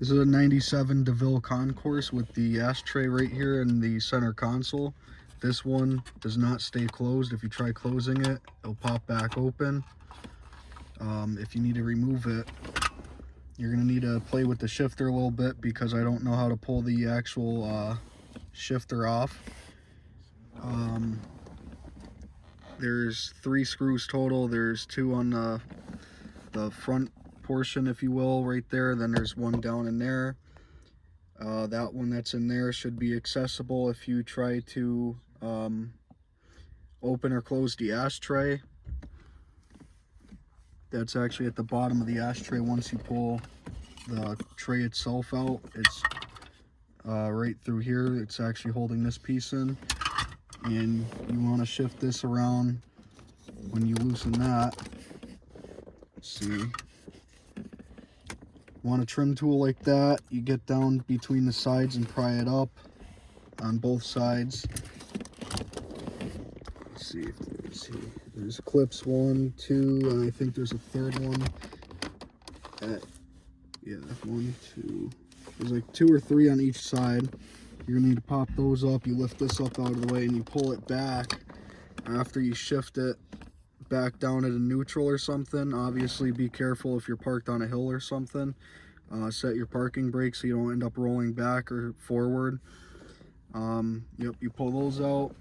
This is a 97 Deville Concours with the ashtray right here in the center console. This one does not stay closed. If you try closing it, it'll pop back open. If you need to remove it, you're going to need to play with the shifter a little bit because I don't know how to pull the actual shifter off. There's 3 screws total. There's 2 on the front portion, if you will, right there. Then there's 1 down in there. That one that's in there should be accessible if you try to open or close the ashtray. That's actually at the bottom of the ashtray. Once you pull the tray itself out, it's right through here. It's actually holding this piece in, and you want to shift this around. When you loosen that, let's see, want a trim tool like that, you get down between the sides and pry it up on both sides. Let's see, there's clips 1, 2, and I think there's a third one. Yeah, 1, 2. There's like 2 or 3 on each side. You're gonna need to pop those up. You lift this up out of the way and you pull it back after you shift it back down at a neutral or something. Obviously be careful if you're parked on a hill or something. Set your parking brake so you don't end up rolling back or forward. Yep, you pull those out.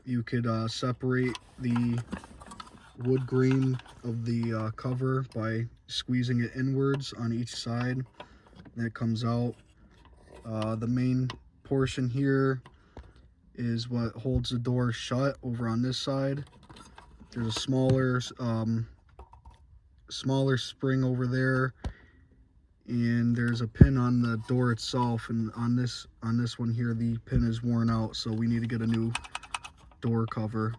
You could separate the wood grain of the cover by squeezing it inwards on each side. That comes out. The main portion here is what holds the door shut over on this side. There's a smaller spring over there, and there's a pin on the door itself, and on this one here the pin is worn out, so we need to get a new door cover.